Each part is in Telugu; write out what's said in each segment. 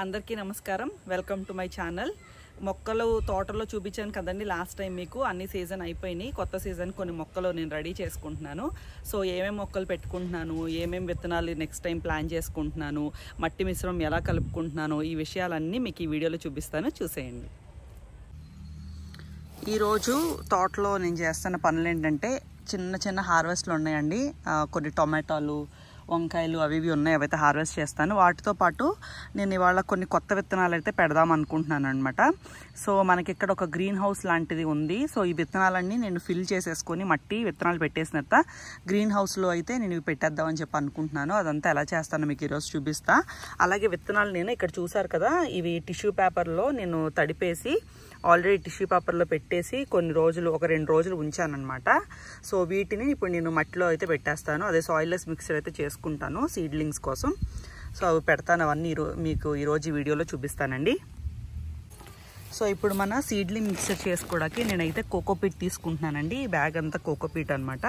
అందరికీ నమస్కారం. Welcome to my channel. మొక్కలు తోటలో చూపించాను కదండి లాస్ట్ టైం మీకు. అన్ని సీజన్ అయిపోయినాయి, కొత్త సీజన్ కొన్ని మొక్కలు నేను రెడీ చేసుకుంటున్నాను. సో ఏమేమి మొక్కలు పెట్టుకుంటున్నాను, ఏమేమి విత్తనాలు నెక్స్ట్ టైం ప్లాన్ చేసుకుంటున్నాను, మట్టి మిశ్రమం ఎలా కలుపుకుంటున్నాను, ఈ విషయాలన్నీ మీకు ఈ వీడియోలో చూపిస్తాను, చూసేయండి. ఈరోజు తోటలో నేను చేస్తున్న పనులు ఏంటంటే చిన్న చిన్న హార్వెస్ట్లు ఉన్నాయండి. కొన్ని టొమాటోలు, వంకాయలు అవి ఉన్నాయి, అవైతే హార్వెస్ట్ చేస్తాను. వాటితో పాటు నేను ఇవాళ కొన్ని కొత్త విత్తనాలు అయితే పెడదాం అనుకుంటున్నాను అనమాట. సో మనకి ఇక్కడ ఒక గ్రీన్ హౌస్ లాంటిది ఉంది. సో ఈ విత్తనాలన్నీ నేను ఫిల్ చేసేసుకొని మట్టి విత్తనాలు పెట్టేసినంత గ్రీన్ హౌస్లో అయితే నేను ఇవి పెట్టేద్దామని చెప్పి అనుకుంటున్నాను. అదంతా ఎలా చేస్తానో మీకు ఈరోజు చూపిస్తా. అలాగే విత్తనాలు నేను ఇక్కడ చూసారు కదా, ఇవి టిష్యూ పేపర్లో నేను తడిపేసి ఆల్రెడీ టిష్యూ పేపర్లో పెట్టేసి కొన్ని రోజులు, ఒక 2 రోజులు ఉంచానమాట. సో వీటిని ఇప్పుడు నేను మట్టిలో అయితే పెట్టేస్తాను. అదే సాయిల్లెస్ మిక్సర్ అయితే చేసుకుంటాను సీడ్లింగ్స్ కోసం. సో అవి పెడతాను, అవన్నీ మీకు ఈరోజు ఈ వీడియోలో చూపిస్తానండి. సో ఇప్పుడు మన సీడ్లింగ్ మిక్సర్ చేసుకోవడానికి నేనైతే కోకోపీట్ తీసుకుంటున్నానండి. ఈ బ్యాగ్ అంతా కోకోపీట్ అనమాట.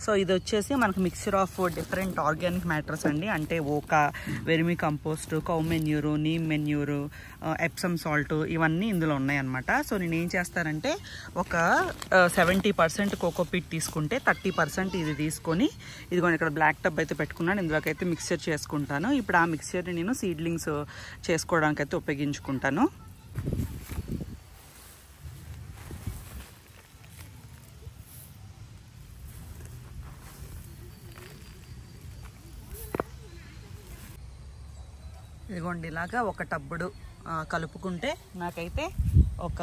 సో ఇది వచ్చేసి మనకు mixture of different organic matters అండి. అంటే ఓకా, vermicompost, cow manure, neem manure, Epsom salt, ఇవన్నీ ఇందులో ఉన్నాయన్నమాట. సో నేను ఏం చేస్తానంటే ఒక 70% కోకోపీట్ తీసుకుంటే 30% ఇది తీసుకొని, ఇదిగోండి ఇక్కడ బ్లాక్ టబ్ అయితే పెట్టుకున్నాను, ఇందులోకైతే మిక్చర్ చేసుకుంటాను. ఇప్పుడు ఆ మిక్చర్ని నేను సీడ్లింగ్స్ చేసుకోవడానికి అయితే ఉపయోగించుకుంటాను. ఇదిగోండి ఇలాగా ఒక టబ్బుడు కలుపుకుంటే నాకైతే ఒక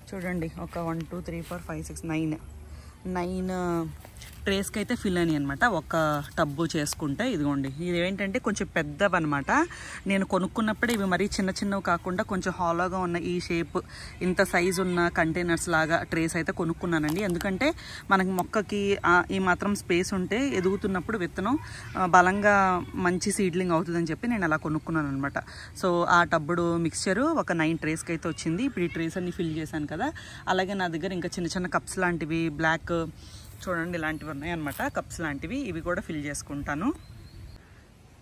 చూడండి ఒక 1 2 3 4 5 6 9 ట్రేస్కి అయితే ఫిల్ అని అనమాట ఒక టబ్బు చేసుకుంటే. ఇదిగోండి ఇది ఏంటంటే కొంచెం పెద్దవన్నమాట. నేను కొనుక్కున్నప్పుడే ఇవి మరీ చిన్న చిన్నవి కాకుండా కొంచెం హాలోగా ఉన్న ఈ షేప్, ఇంత సైజు ఉన్న కంటైనర్స్ లాగా ట్రేస్ అయితే కొనుక్కున్నానండి. ఎందుకంటే మనకి మొక్కకి ఈ మాత్రం స్పేస్ ఉంటే ఎదుగుతున్నప్పుడు విత్తనం బలంగా మంచి సీడ్లింగ్ అవుతుందని చెప్పి నేను అలా కొనుక్కున్నాను అనమాట. సో ఆ టబ్బుడు మిక్స్చరు ఒక 9 ట్రేస్కి అయితే వచ్చింది. ఇప్పుడు ఈ ట్రేస్ అన్ని ఫిల్ చేశాను కదా. అలాగే నా దగ్గర ఇంకా చిన్న చిన్న కప్స్ లాంటివి, బ్లాక్ చూడండి ఇలాంటివి ఉన్నాయన్నమాట, కప్స్ లాంటివి, ఇవి కూడా ఫిల్ చేసుకుంటాను.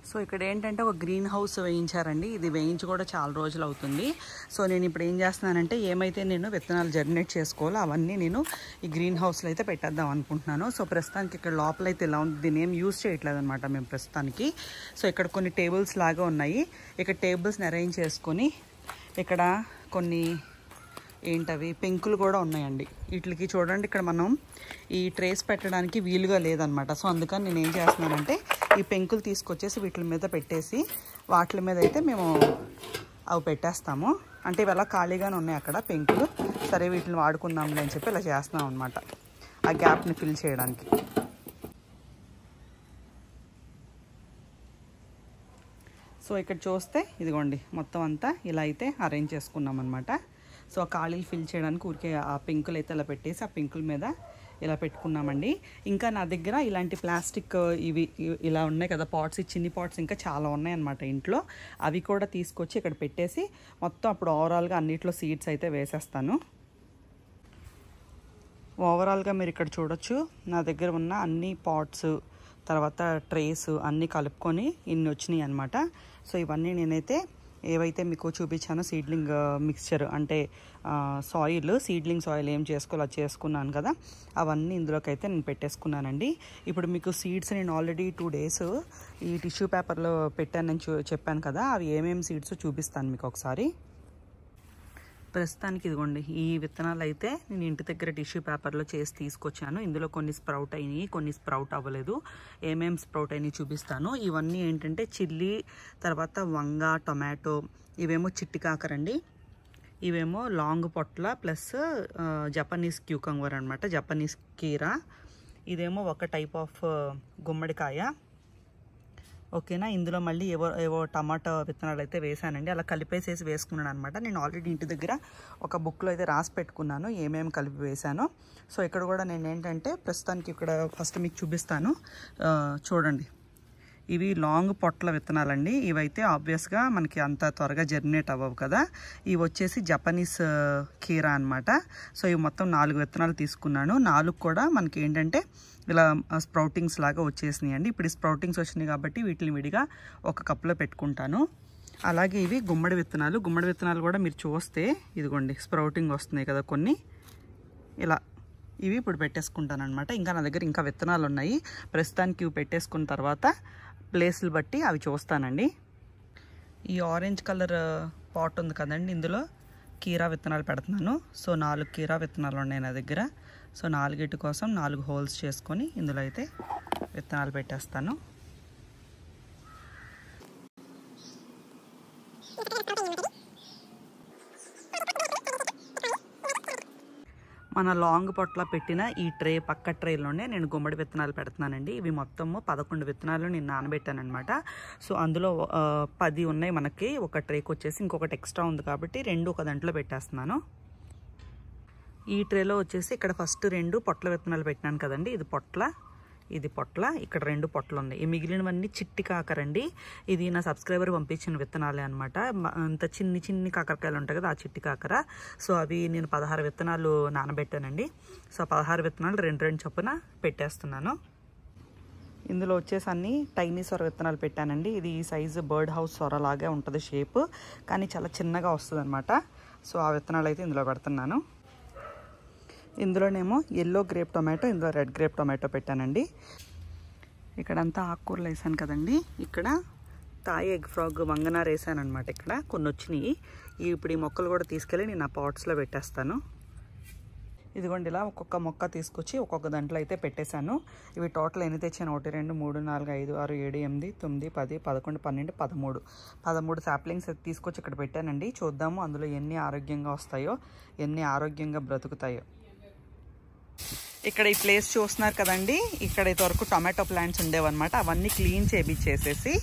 సో ఇక్కడ ఏంటంటే ఒక గ్రీన్ హౌస్ వేయించారండి. ఇది వేయించి కూడా చాలా రోజులు అవుతుంది. సో నేను ఇప్పుడు ఏం చేస్తున్నానంటే ఏమైతే నేను విత్తనాలు జర్మినేట్ చేసుకోవాలో అవన్నీ నేను ఈ గ్రీన్ హౌస్లో అయితే పెట్టేద్దాం అనుకుంటున్నాను. సో ప్రస్తుతానికి ఇక్కడ లోపలైతే ఇలా ఉంది, దీన్ని ఏం యూజ్ చేయట్లేదు అనమాట మేము ప్రస్తుతానికి. సో ఇక్కడ కొన్ని టేబుల్స్ లాగా ఉన్నాయి. ఇక్కడ టేబుల్స్ని అరేంజ్ చేసుకొని ఇక్కడ కొన్ని ఏంటవి పెంకులు కూడా ఉన్నాయండి. వీటికి చూడండి ఇక్కడ మనం ఈ ట్రేస్ పెట్టడానికి వీలుగా లేదనమాట. సో అందుకని నేను ఏం చేస్తున్నానంటే ఈ పెంకులు తీసుకొచ్చేసి వీటి మీద పెట్టేసి వాటి మీద అయితే మేము అవి పెట్టేస్తాము. అంటే ఇవి అలా ఖాళీగానే ఉన్నాయి అక్కడ పెంకులు. సరే వీటిని వాడుకుందాంలే అని చెప్పి ఇలా చేస్తున్నాం అనమాట, ఆ గ్యాప్ని ఫిల్ చేయడానికి. సో ఇక్కడ చూస్తే ఇదిగోండి మొత్తం అంతా ఇలా అయితే అరేంజ్ చేసుకున్నాం అనమాట. సో ఆ ఖాళీలు ఫిల్ చేయడానికి ఊరికే ఆ పెంకులు అయితే ఇలా పెట్టేసి ఆ పెంకుల మీద ఇలా పెట్టుకున్నామండి. ఇంకా నా దగ్గర ఇలాంటి ప్లాస్టిక్ ఇవి ఇలా ఉన్నాయి కదా పాట్స్, ఈ చిన్ని పాట్స్ ఇంకా చాలా ఉన్నాయన్నమాట ఇంట్లో. అవి కూడా తీసుకొచ్చి ఇక్కడ పెట్టేసి మొత్తం అప్పుడు ఓవరాల్గా అన్నిట్లో సీడ్స్ అయితే వేసేస్తాను. ఓవరాల్గా మీరు ఇక్కడ చూడొచ్చు నా దగ్గర ఉన్న అన్ని పాట్స్, తర్వాత ట్రేస్ అన్నీ కలుపుకొని ఇన్ని వచ్చినాయి అనమాట. సో ఇవన్నీ నేనైతే ఏవైతే మీకు చూపించానో సీడ్లింగ్ మిక్స్చర్ అంటే సీడ్లింగ్ సాయిల్ ఏం చేసుకోవాలో అది చేసుకున్నాను కదా, అవన్నీ ఇందులోకి అయితే నేను పెట్టేసుకున్నానండి. ఇప్పుడు మీకు సీడ్స్ నేను ఆల్రెడీ 2 days ఈ టిష్యూ పేపర్లో పెట్టానని చెప్పాను కదా, అవి ఏమేమి సీడ్స్ చూపిస్తాను మీకు ఒకసారి. ప్రస్తుతానికి ఇదిగోండి ఈ విత్తనాలు అయితే నేను ఇంటి దగ్గర టిష్యూ పేపర్లో చేసి తీసుకొచ్చాను. ఇందులో కొన్ని స్ప్రౌట్ అయినాయి, కొన్ని స్ప్రౌట్ అవ్వలేదు. ఏమేమి స్ప్రౌట్ అయినాయి చూపిస్తాను. ఇవన్నీ ఏంటంటే చిల్లీ, తర్వాత వంగ, టొమాటో, ఇవేమో చిట్టి కాకరండి, ఇవేమో లాంగ్ పొట్ల ప్లస్ జపనీస్ క్యూకంబర్ అనమాట, జపనీస్ కీరా, ఇదేమో ఒక టైప్ ఆఫ్ గుమ్మడికాయ. ఓకేనా. ఇందులో మళ్ళీ ఏవో టమాటో విత్తనాలు అయితే వేసానండి. అలా కలిపేసేసి వేసుకున్నాను అనమాట. నేను ఆల్రెడీ ఇంటి దగ్గర ఒక బుక్లో అయితే రాసి పెట్టుకున్నాను ఏమేమి కలిపి వేసానో. సో ఇక్కడ కూడా నేను ఏంటంటే ప్రస్తుతానికి ఇక్కడ ఫస్ట్ మీకు చూపిస్తాను. చూడండి ఇవి లాంగ్ పొట్ల విత్తనాలండి. ఇవైతే ఆబ్వియస్గా మనకి అంత త్వరగా జర్మినేట్ అవ్వవు కదా. ఇవి వచ్చేసి జపనీస్ కీరా అనమాట. సో ఇవి మొత్తం 4 విత్తనాలు తీసుకున్నాను. 4 కూడా మనకి ఏంటంటే ఇలా స్ప్రౌటింగ్స్ లాగా వచ్చేసినాయి అండి. ఇప్పుడు ఈ స్ప్రౌటింగ్స్ వచ్చినాయి కాబట్టి వీటిని విడిగా ఒక కప్లో పెట్టుకుంటాను. అలాగే ఇవి గుమ్మడి విత్తనాలు. గుమ్మడి విత్తనాలు కూడా మీరు చూస్తే ఇదిగోండి స్ప్రౌటింగ్ వస్తున్నాయి కదా కొన్ని, ఇలా ఇవి ఇప్పుడు పెట్టేసుకుంటాను అనమాట. ఇంకా నా దగ్గర ఇంకా విత్తనాలు ఉన్నాయి. ప్రస్తుతానికి ఇవి పెట్టేసుకున్న తర్వాత ప్లేస్లు బట్టి అవి చూస్తానండి. ఈ ఆరెంజ్ కలర్ పాట్ ఉంది కదండి, ఇందులో కీరా విత్తనాలు పెడుతున్నాను. సో 4 కీరా విత్తనాలు ఉన్నాయి నా దగ్గర. సో 4 కోసం 4 హోల్స్ చేసుకొని ఇందులో అయితే విత్తనాలు పెట్టేస్తాను. మన లాంగ్ పొట్ల పెట్టిన ఈ ట్రే పక్క ట్రేలోనే నేను గుమ్మడి విత్తనాలు పెడుతున్నానండి. ఇవి మొత్తము 11 విత్తనాలు నేను నానబెట్టాను అనమాట. సో అందులో 10 ఉన్నాయి మనకి ఒక ట్రేకి వచ్చేసి, ఇంకొకటి ఎక్స్ట్రా ఉంది కాబట్టి 2 ఒక దాంట్లో పెట్టేస్తున్నాను. ఈ ట్రేలో వచ్చేసి ఇక్కడ ఫస్ట్ 2 పొట్ల విత్తనాలు పెట్టినాను కదండి, ఇది పొట్ల, ఇది పొట్ల, ఇక్కడ 2 పొట్లు ఉన్నాయి. ఈ మిగిలినవన్నీ చిట్టి కాకరండి. ఇది నా సబ్స్క్రైబర్ పంపించిన విత్తనాలే అనమాట. అంత చిన్ని కాకరకాయలు ఉంటాయి కదా, ఆ చిట్టి కాకర. సో అవి నేను 16 విత్తనాలు నానబెట్టానండి. సో 16 విత్తనాలు 2 చొప్పున పెట్టేస్తున్నాను. ఇందులో వచ్చేసి అన్ని టైనీ సొర విత్తనాలు పెట్టానండి. ఇది ఈ సైజు బర్డ్ హౌస్ సొర లాగే ఉంటుంది షేప్, కానీ చాలా చిన్నగా వస్తుంది అనమాట. సో ఆ విత్తనాలు అయితే ఇందులో పెడుతున్నాను. ఇందులోనేమో ఎల్లో గ్రేప్ టొమాటో, ఇందులో రెడ్ గ్రేప్ టొమాటో పెట్టానండి. ఇక్కడంతా ఆకుకూరలు వేసాను కదండి. ఇక్కడ తాయి ఎగ్ ఫ్రాగ్ వంగనారు వేసాను అనమాట. ఇక్కడ కొన్ని వచ్చినాయి. ఇప్పుడు ఈ మొక్కలు కూడా తీసుకెళ్ళి నేను ఆ పాట్స్లో పెట్టేస్తాను. ఇదిగోండి ఇలా ఒక్కొక్క మొక్క తీసుకొచ్చి ఒక్కొక్క దాంట్లో అయితే పెట్టేశాను. ఇవి టోటల్ ఎన్ని తెచ్చాను? 1 2 3 4 5 6 7 8 9 10 11 12 13 సాప్లింగ్స్ తీసుకొచ్చి ఇక్కడ పెట్టానండి. చూద్దాము అందులో ఎన్ని ఆరోగ్యంగా వస్తాయో, ఎన్ని ఆరోగ్యంగా బ్రతుకుతాయో. ఇక్కడ ఈ ప్లేస్ చూస్తున్నారు కదండి, ఇక్కడ వరకు టొమాటో ప్లాంట్స్ ఉండేవన్నమాట. అవన్నీ క్లీన్ చేసేసి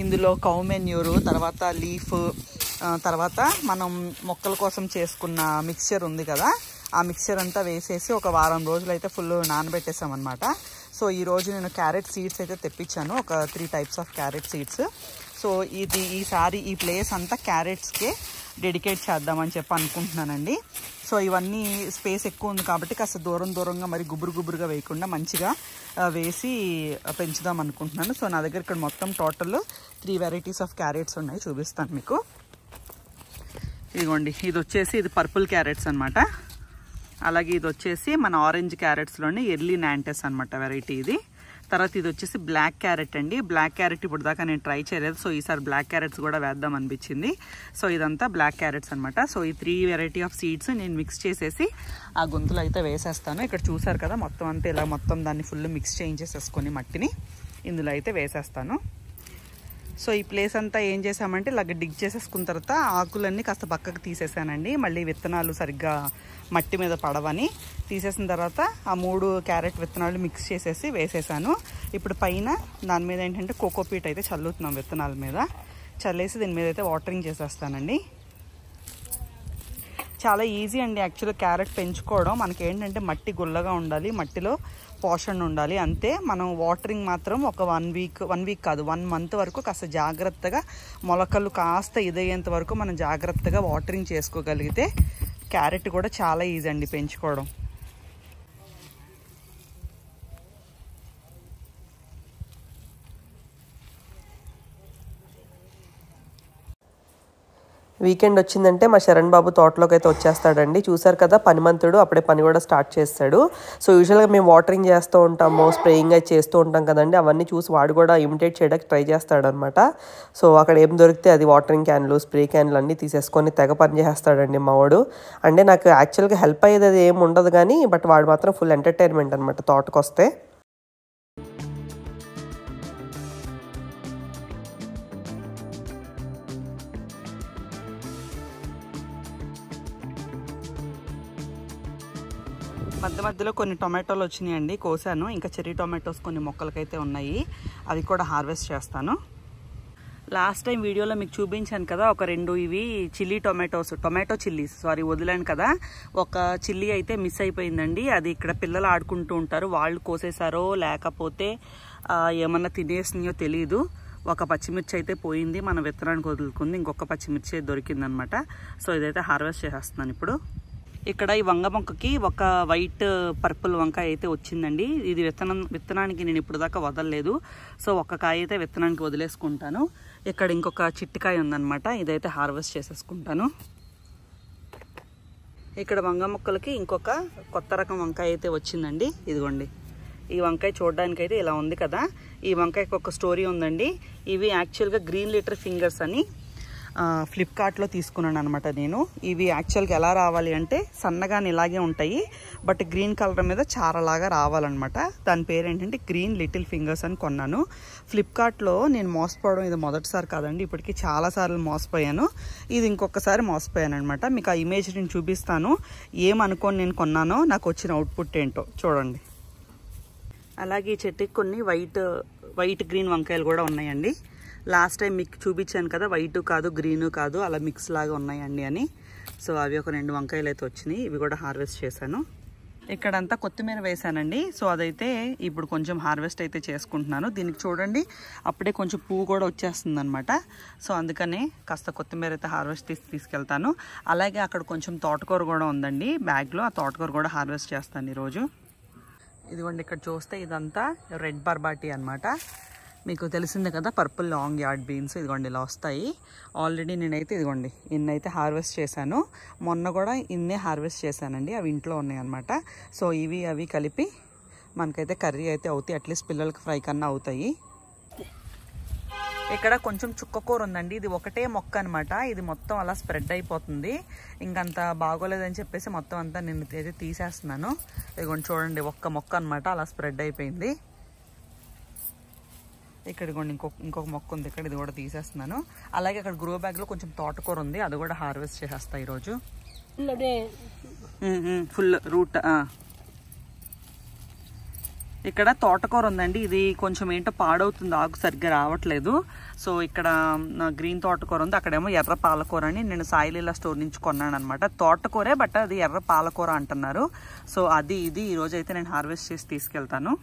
ఇందులో కౌ మెన్యూరు, తర్వాత లీఫ్, తర్వాత మనం మొక్కల కోసం చేసుకున్న మిక్చర్ ఉంది కదా, ఆ మిక్చర్ అంతా వేసేసి ఒక వారం రోజులు అయితే ఫుల్ నానబెట్టేసామన్నమాట. సో ఈరోజు నేను క్యారెట్ సీడ్స్ అయితే తెప్పించాను, ఒక 3 types of carrot seeds. So ఈసారి ఈ ప్లేస్ అంతా క్యారెట్స్కే డెడికేట్ చేద్దామని చెప్పి అనుకుంటున్నానండి. సో ఇవన్నీ స్పేస్ ఎక్కువ ఉంది కాబట్టి కాస్త దూరంగా మరి గుబురుగా వేయకుండా మంచిగా వేసి పెంచుదాం అనుకుంటున్నాను. సో నా దగ్గర ఇక్కడ మొత్తం టోటల్ 3 వెరైటీస్ ఆఫ్ క్యారెట్స్ ఉన్నాయి, చూపిస్తాను మీకు. ఇదిగోండి, ఇది వచ్చేసి ఇది పర్పుల్ క్యారెట్స్ అనమాట. అలాగే ఇది వచ్చేసి మన ఆరెంజ్ క్యారెట్స్లోని ఎర్లీ నాంటెస్ అనమాట వెరైటీ ఇది. తర్వాత ఇది వచ్చేసి బ్లాక్ క్యారెట్ అండి. బ్లాక్ క్యారెట్ ఇప్పుడు దాకా నేను ట్రై చేయలేదు. సో ఈసారి బ్లాక్ క్యారెట్స్ కూడా వేద్దాం అనిపించింది. సో ఇదంతా బ్లాక్ క్యారెట్స్ అనమాట. సో ఈ 3 వెరైటీ ఆఫ్ సీడ్స్ నేను మిక్స్ చేసేసి ఆ గుంతలో అయితే వేసేస్తాను. ఇక్కడ చూసారు కదా మొత్తం అంతా ఇలా మొత్తం దాన్ని ఫుల్ మిక్స్ చేయించేసేసుకొని మట్టిని ఇందులో అయితే వేసేస్తాను. సో ఈ ప్లేస్ అంతా ఏం చేసామంటే ఇలాగ డిగ్ చేసేసుకున్న తర్వాత ఆకులన్నీ కాస్త పక్కకు తీసేసానండి. మళ్ళీ విత్తనాలు సరిగ్గా మట్టి మీద పడవని తీసేసిన తర్వాత ఆ 3 క్యారెట్ విత్తనాలు మిక్స్ చేసేసి వేసేసాను. ఇప్పుడు పైన దాని మీద ఏంటంటే కోకోపీట్ అయితే చల్లుతున్నాం విత్తనాల మీద. చల్లేసి దీని మీద అయితే వాటరింగ్ చేసేస్తానండి. చాలా ఈజీ అండి యాక్చువల్గా క్యారెట్ పెంచుకోవడం. మనకి ఏంటంటే మట్టి గుల్లగా ఉండాలి, మట్టిలో పోషణ ఉండాలి అంతే. మనం వాటరింగ్ మాత్రం ఒక 1 వీక్ కాదు 1 మంత్ వరకు కాస్త జాగ్రత్తగా మొలకలు కాస్త ఇదయ్యేంత వరకు మనం జాగ్రత్తగా వాటరింగ్ చేసుకోగలిగితే క్యారెట్ కూడా చాలా ఈజీ అండి పెంచుకోవడం. వీకెండ్ వచ్చిందంటే మా శరణ్ బాబు తోటలోకి అయితే వచ్చేస్తాడండి. చూసారు కదా పనిమంతుడు అప్పుడే పని కూడా స్టార్ట్ చేస్తాడు. సో యూజువల్గా మేము వాటరింగ్ చేస్తూ ఉంటాము, స్ప్రేయింగ్ అయితే చేస్తూ ఉంటాం కదండి. అవన్నీ చూసి వాడు కూడా ఇమిటేట్ చేయడానికి ట్రై చేస్తాడనమాట. సో అక్కడ ఏం దొరికితే అది వాటరింగ్ క్యాన్లు, స్ప్రే క్యాన్లు అన్నీ తీసేసుకొని తెగ పని చేస్తాడండి మా వాడు. అంటే నాకు యాక్చువల్గా హెల్ప్ అయ్యేది అది ఏమి ఉండదు కానీ బట్ వాడు మాత్రం ఫుల్ ఎంటర్టైన్మెంట్ అనమాట తోటకు వస్తే. మధ్యలో కొన్ని టొమాటోలు వచ్చినాయండి, కోసాను. ఇంకా చెర్రీ టొమాటోస్ కొన్ని మొక్కలకైతే ఉన్నాయి, అవి కూడా హార్వెస్ట్ చేస్తాను. లాస్ట్ టైం వీడియోలో మీకు చూపించాను కదా ఒక 2 ఇవి చిల్లీ టొమాటో చిల్లీస్ వదిలాను కదా. ఒక చిల్లీ అయితే మిస్ అయిపోయిందండి. అది ఇక్కడ పిల్లలు ఆడుకుంటూ ఉంటారు, వాళ్ళు కోసేసారో లేకపోతే ఏమన్నా తినేసినాయో తెలీదు. ఒక పచ్చిమిర్చి అయితే పోయింది, మన విత్తనానికి వదులుకుంది. ఇంకొక పచ్చిమిర్చి దొరికిందనమాట. సో ఇదైతే హార్వెస్ట్ చేసేస్తున్నాను ఇప్పుడు. ఇక్కడ ఈ వంగ మొక్కకి ఒక వైట్ పర్పుల్ వంకాయ అయితే వచ్చిందండి. ఇది విత్తనానికి నేను ఇప్పుడు దాకా వదలలేదు. సో ఒక్క కాయ అయితే విత్తనానికి వదిలేసుకుంటాను. ఇక్కడ ఇంకొక చిట్టికాయ ఉందన్నమాట, ఇదైతే హార్వెస్ట్ చేసేసుకుంటాను. ఇక్కడ వంగ మొక్కలకి ఇంకొక కొత్త రకం వంకాయ అయితే వచ్చిందండి. ఇదిగోండి, ఈ వంకాయ చూడడానికి అయితే ఇలా ఉంది కదా. ఈ వంకాయకి ఒక స్టోరీ ఉందండి. ఇవి యాక్చువల్గా గ్రీన్ లిటర్ ఫింగర్స్ అని ఫ్లిప్కార్ట్లో తీసుకున్నాను అనమాట నేను. ఇవి యాక్చువల్గా ఎలా రావాలి అంటే సన్నగా ఇలాగే ఉంటాయి, బట్ గ్రీన్ కలర్ మీద చారలాగా రావాలన్నమాట. దాని పేరు ఏంటంటే గ్రీన్ లిటిల్ ఫింగర్స్ అని కొన్నాను ఫ్లిప్కార్ట్లో. నేను మోసపోవడం ఇది మొదటిసారి కాదండి, ఇప్పటికీ చాలాసార్లు మోసపోయాను. ఇది ఇంకొకసారి మోసపోయాను అనమాట. మీకు ఆ ఇమేజ్ నేను చూపిస్తాను, ఏమనుకోని నేను కొన్నానో నాకు వచ్చిన అవుట్పుట్ ఏంటో చూడండి. అలాగే ఈ చెట్టుకి కొన్ని వైట్ గ్రీన్ వంకాయలు కూడా ఉన్నాయండి. లాస్ట్ టైం మీకు చూపించాను కదా, వైట్ కాదు గ్రీను కాదు అలా మిక్స్ లాగా ఉన్నాయండి అని. సో అవి ఒక 2 వంకాయలు అయితే వచ్చినాయి, ఇవి కూడా హార్వెస్ట్ చేశాను. ఇక్కడంతా కొత్తిమీర వేసానండి. సో అదైతే ఇప్పుడు కొంచెం హార్వెస్ట్ అయితే చేసుకుంటున్నాను. దీనికి చూడండి అప్పుడే కొంచెం పువ్వు కూడా వచ్చేస్తుంది అనమాట. సో అందుకనే కాస్త కొత్తిమీర అయితే హార్వెస్ట్ తీసుకెళ్తాను. అలాగే అక్కడ కొంచెం తోటకూర కూడా ఉందండి బ్యాగ్లో, ఆ తోటకూర కూడా హార్వెస్ట్ చేస్తాను ఈరోజు. ఇదిగోండి, ఇక్కడ చూస్తే ఇదంతా రెడ్ బర్బాటీ అనమాట. మీకు తెలిసిందే కదా, పర్పుల్ లాంగ్ యార్డ్ బీన్స్. ఇదిగోండి ఇలా వస్తాయి. ఆల్రెడీ నేనైతే ఇదిగోండి ఇన్నైతే హార్వెస్ట్ చేశాను. మొన్న కూడా ఇన్నే హార్వెస్ట్ చేశానండి, అవి ఇంట్లో ఉన్నాయి అనమాట. సో ఇవి అవి కలిపి మనకైతే కర్రీ అయితే అవుతాయి, అట్లీస్ట్ పిల్లలకి ఫ్రై కన్నా అవుతాయి. ఇక్కడ కొంచెం చుక్కకూర ఉందండి. ఇది ఒకటే మొక్క అనమాట, ఇది మొత్తం అలా స్ప్రెడ్ అయిపోతుంది. ఇంకంత బాగోలేదని చెప్పేసి మొత్తం అంతా నేను అయితే తీసేస్తున్నాను. ఇదిగోండి చూడండి, ఒక్క మొక్క అనమాట అలా స్ప్రెడ్ అయిపోయింది. ఇక్కడ ఇదిగోండి ఇంకొక మొక్క ఉంది, ఇక్కడ ఇది కూడా తీసేస్తున్నాను. అలాగే అక్కడ గ్రో బ్యాగ్లో కొంచెం తోటకూర ఉంది, అది కూడా హార్వెస్ట్ చేసేస్తా ఈరోజు. Full root. ఇక్కడ తోటకూర ఉందండి, ఇది కొంచెం ఏంటో పాడవుతుంది, ఆకు సరిగ్గా రావట్లేదు. సో ఇక్కడ గ్రీన్ తోటకూర ఉంది, అక్కడేమో ఎర్ర పాలకూర అని నేను సాయిలీలా స్టోర్ నుంచి కొన్నాను అనమాట. తోటకూరే, బట్ అది ఎర్ర పాలకూర అంటున్నారు. సో అది ఇది ఈరోజు అయితే నేను హార్వెస్ట్ చేసి తీసుకెళ్తాను.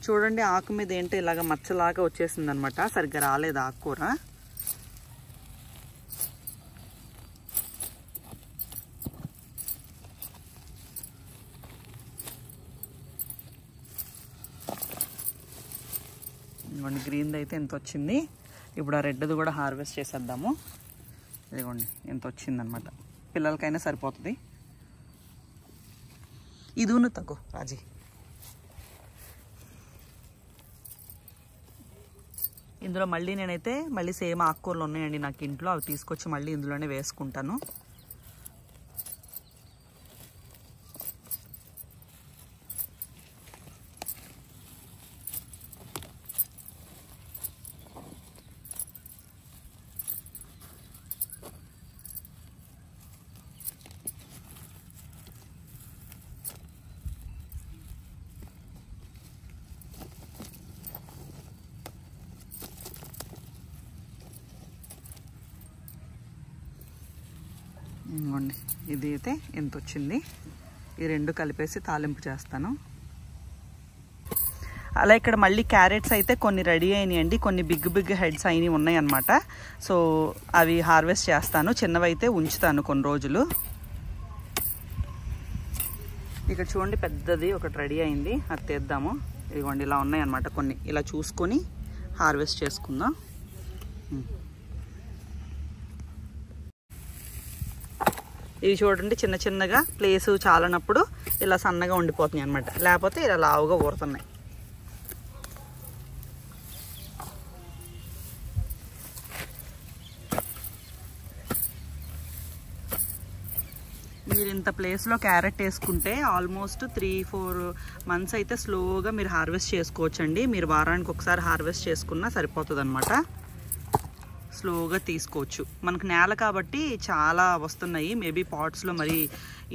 చూడండి ఆకు మీద ఏంటో ఇలాగ మచ్చలాగా వచ్చేసింది అనమాట, సరిగ్గా రాలేదు ఆకుకూర. ఇదిగోండి గ్రీన్ది అయితే ఎంత వచ్చింది. ఇప్పుడు ఆ రెడ్ది కూడా హార్వెస్ట్ చేసేద్దాము. ఇదిగోండి ఎంత వచ్చిందనమాట, పిల్లలకైనా సరిపోతుంది. ఇదిను తగ్గు రాజీ. ఇందులో మళ్ళీ నేనైతే సేమ్ ఆకుకూరలు ఉన్నాయండి నాకు ఇంట్లో, అవి తీసుకొచ్చి మళ్ళీ ఇందులోనే వేసుకుంటాను. ఇదిగోండి ఇది అయితే ఎంత వచ్చింది, ఈ రెండు కలిపేసి తాలింపు చేస్తాను. అలా ఇక్కడ మళ్ళీ క్యారెట్స్ అయితే కొన్ని రెడీ అయినాయండి, కొన్ని బిగ్ హెడ్స్ అయినవి ఉన్నాయి అన్నమాట. సో అవి హార్వెస్ట్ చేస్తాను, చిన్నవి అయితే ఉంచుతాను కొన్ని రోజులు. ఇక్కడ చూడండి పెద్దది ఒకటి రెడీ అయింది, అది తెద్దాము. ఇదిగోండి ఇలా ఉన్నాయి అన్నమాట, కొన్ని ఇలా చూసుకొని హార్వెస్ట్ చేసుకుందాం. ఇవి చూడండి చిన్న చిన్నగా ప్లేస్ చాలనప్పుడు ఇలా సన్నగా ఉండిపోతున్నాయి అనమాట, లేకపోతే ఇలా లావుగా ఊరుతున్నాయి. మీరు ఇంత ప్లేస్లో క్యారెట్ వేసుకుంటే ఆల్మోస్ట్ 3-4 మంత్స్ అయితే స్లోగా మీరు హార్వెస్ట్ చేసుకోవచ్చండి. మీరు వారానికి ఒకసారి హార్వెస్ట్ చేసుకున్నా సరిపోతుంది అనమాట, స్లోగా తీసుకోవచ్చు. మనకు నేల కాబట్టి చాలా వస్తున్నాయి, మేబీ పాట్స్లో మరి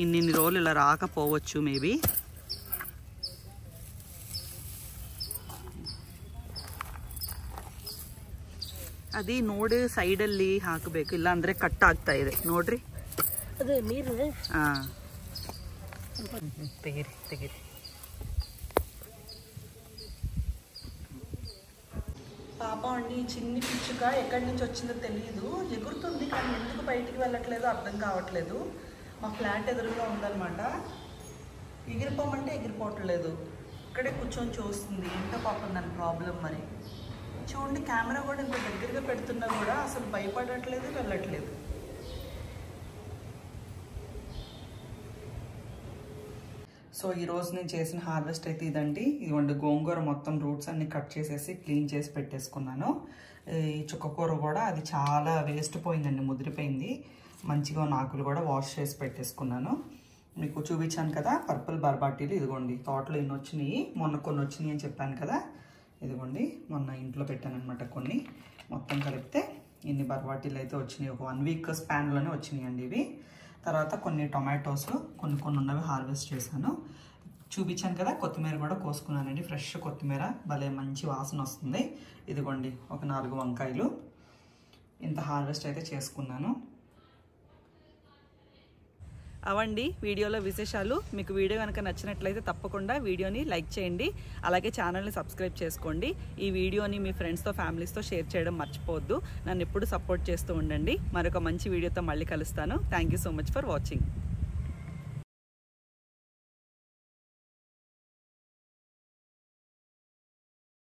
ఇన్ని రోజులు ఇలా రాకపోవచ్చు మేబీ. ಅದು ನೋಡಿ ಸೈಡಲ್ಲಿ ಹಾಕಬೇಕು, ಇಲ್ಲ ಅಂದರೆ ಕಟ್ ಆಗ್ತಾ ಇದೆ ನೋಡ್ರಿ. ಅದು ನೀರು ಹಾಂ ತೆಗೀರಿ ತೆಗೀರಿ. పాప అండి చిన్ని పిచ్చుక ఎక్కడి నుంచి వచ్చిందో తెలియదు, ఎగురుతుంది కానీ ఎందుకు బయటికి వెళ్ళట్లేదు అర్థం కావట్లేదు. మా ఫ్లాట్ ఎదురుగా ఉందన్నమాట, ఎగిరిపోమంటే ఎగిరిపోవట్లేదు. ఇక్కడే కూర్చొని చూస్తుంది. ఏంటో పాపం దాని ప్రాబ్లం మరి. చూడండి కెమెరా కూడా ఇంత దగ్గరగా పెడుతున్నా కూడా అసలు భయపడట్లేదు, వెళ్ళట్లేదు. సో ఈరోజు నేను చేసిన హార్వెస్ట్ అయితే ఇదండి. ఇదిగోండి గోంగూర మొత్తం రూట్స్ అన్ని కట్ చేసేసి క్లీన్ చేసి పెట్టేసుకున్నాను. ఈ చుక్కకూర కూడా అది చాలా వేస్ట్ పోయిందండి, ముదిరిపోయింది. మంచిగా ఆకులు కూడా వాష్ చేసి పెట్టేసుకున్నాను. మీకు చూపించాను కదా పర్పుల్ బర్బాటీలు, ఇదిగోండి తోటలో ఇన్ని వచ్చినాయి. మొన్న కొన్ని వచ్చినాయి అని చెప్పాను కదా, ఇదిగోండి మొన్న ఇంట్లో పెట్టాను అనమాట. కొన్ని మొత్తం కలిపితే ఇన్ని బర్బాటీలు అయితే వచ్చినాయి. ఒక 1 వీక్ స్పాన్లోనే వచ్చినాయి అండి ఇవి. తర్వాత కొన్ని టొమాటోస్ కొన్ని ఉన్నవి హార్వెస్ట్ చేశాను. చూపించాను కదా కొత్తిమీర కూడా కోసుకున్నానండి. ఫ్రెష్ కొత్తిమీర భలే మంచి వాసన వస్తుంది. ఇదిగోండి ఒక 4 వంకాయలు. ఇంత హార్వెస్ట్ అయితే చేసుకున్నాను. అవండి వీడియోలో విశేషాలు. మీకు వీడియో కనుక నచ్చినట్లయితే తప్పకుండా వీడియోని లైక్ చేయండి. అలాగే ఛానల్ని సబ్స్క్రైబ్ చేసుకోండి. ఈ వీడియోని మీ ఫ్రెండ్స్తో ఫ్యామిలీస్తో షేర్ చేయడం మర్చిపోవద్దు. నన్ను ఎప్పుడు సపోర్ట్ చేస్తూ ఉండండి. మరొక మంచి వీడియోతో మళ్ళీ కలుస్తాను. Thank you so much for watching.